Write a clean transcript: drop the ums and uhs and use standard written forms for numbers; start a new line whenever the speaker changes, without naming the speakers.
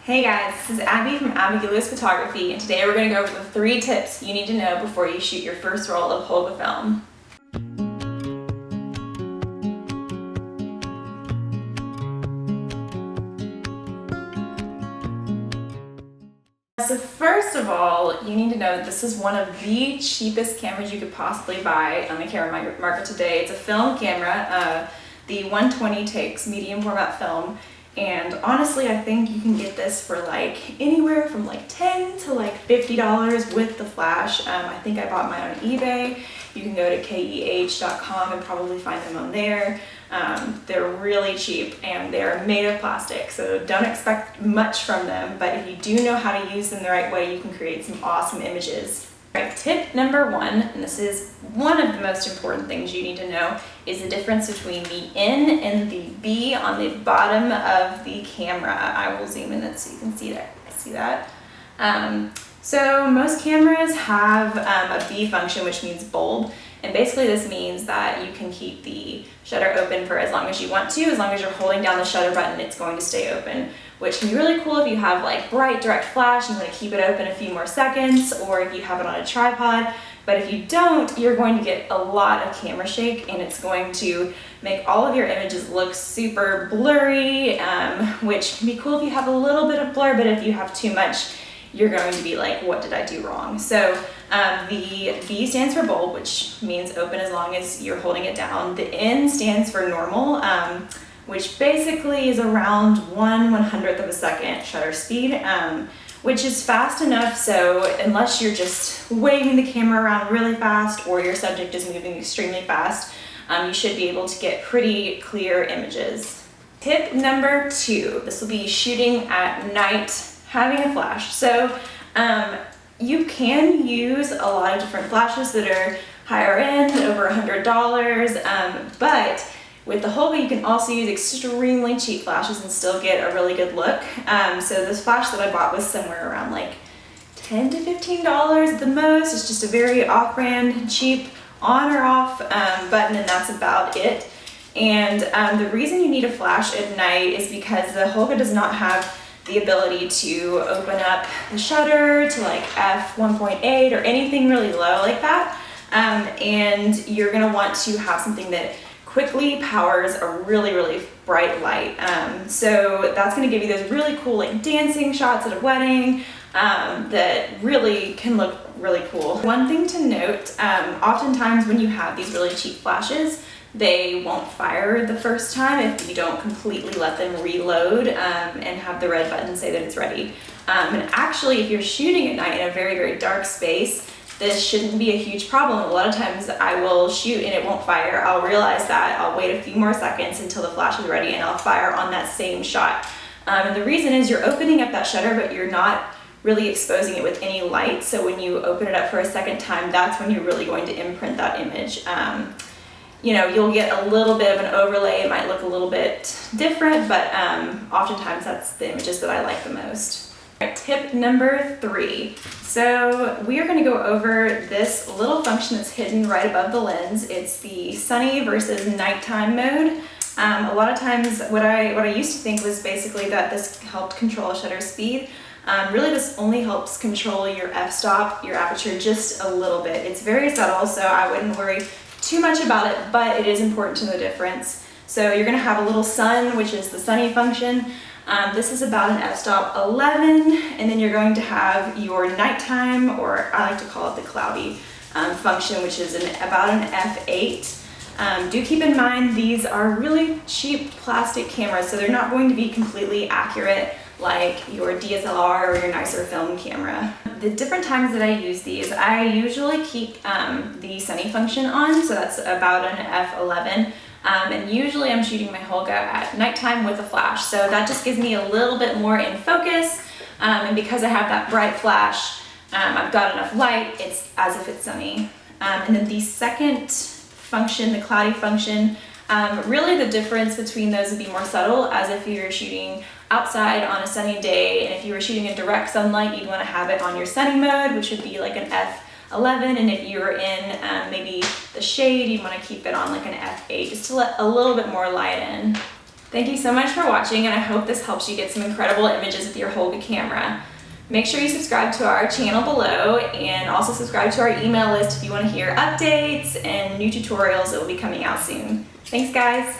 Hey guys, this is Abby from Abby Lewis Photography, and today we're going to go over the 3 tips you need to know before you shoot your first roll of Holga film. So first of all, you need to know that this is one of the cheapest cameras you could possibly buy on the camera market today. It's a film camera. The 120 takes medium format film. And honestly, I think you can get this for like anywhere from like $10 to like $50 with the flash. I think I bought mine on eBay. You can go to keh.com and probably find them on there. They're really cheap and they're made of plastic, so don't expect much from them, but if you do know how to use them the right way, you can create some awesome images. All right, tip number 1, and this is one of the most important things you need to know, is the difference between the N and the B on the bottom of the camera. I will zoom in so you can see that. So most cameras have a B function, which means bulb, and basically this means that you can keep the shutter open for as long as you want to. As long as you're holding down the shutter button, it's going to stay open, which can be really cool if you have like bright direct flash and you want to keep it open a few more seconds, or if you have it on a tripod. But if you don't, you're going to get a lot of camera shake, and it's going to make all of your images look super blurry, which can be cool if you have a little bit of blur, but if you have too much, you're going to be like, what did I do wrong? So the B stands for bulb, which means open as long as you're holding it down. The N stands for normal, which basically is around 1/100th of a second shutter speed, which is fast enough so unless you're just waving the camera around really fast or your subject is moving extremely fast, you should be able to get pretty clear images. Tip number 2, this will be shooting at night, having a flash. So you can use a lot of different flashes that are higher end, over $100, but with the Holga, you can also use extremely cheap flashes and still get a really good look. So this flash that I bought was somewhere around like $10 to $15 at the most. It's just a very off-brand, cheap on or off button, and that's about it. And the reason you need a flash at night is because the Holga does not have the ability to open up the shutter to like f1.8 or anything really low like that. And you're gonna want to have something that quickly powers a really bright light. So that's gonna give you those really cool like dancing shots at a wedding that really can look really cool. One thing to note, oftentimes when you have these really cheap flashes, they won't fire the first time if you don't completely let them reload and have the red button say that it's ready. And actually, if you're shooting at night in a very dark space, this shouldn't be a huge problem. A lot of times I will shoot and it won't fire. I'll realize that, I'll wait a few more seconds until the flash is ready, and I'll fire on that same shot. And the reason is you're opening up that shutter, but you're not really exposing it with any light. So when you open it up for a second time, that's when you're really going to imprint that image. You know, you'll get a little bit of an overlay. It might look a little bit different, but oftentimes that's the images that I like the most. All right, tip number 3. So we are going to go over this little function that's hidden right above the lens. It's the sunny versus nighttime mode. A lot of times what I used to think was basically that this helped control shutter speed. Really this only helps control your f-stop, your aperture, just a little bit. It's very subtle, so I wouldn't worry too much about it, but it is important to know the difference. So you're going to have a little sun, which is the sunny function. This is about an f-stop 11, and then you're going to have your nighttime, or I like to call it the cloudy function, which is about an f8. Do keep in mind these are really cheap plastic cameras, so they're not going to be completely accurate like your DSLR or your nicer film camera. The different times that I use these, I usually keep the sunny function on, so that's about an f11. And usually I'm shooting my Holga at nighttime with a flash, so that just gives me a little bit more in focus, and because I have that bright flash, I've got enough light, it's as if it's sunny. And then the second function, the cloudy function, really the difference between those would be more subtle, as if you're shooting outside on a sunny day, and if you were shooting in direct sunlight, you'd want to have it on your sunny mode, which would be like an f11, and if you were in maybe the shade, you'd want to keep it on like an f8, just to let a little bit more light in. Thank you so much for watching, and I hope this helps you get some incredible images with your Holga camera. Make sure you subscribe to our channel below, and also subscribe to our email list if you want to hear updates and new tutorials that will be coming out soon. Thanks, guys.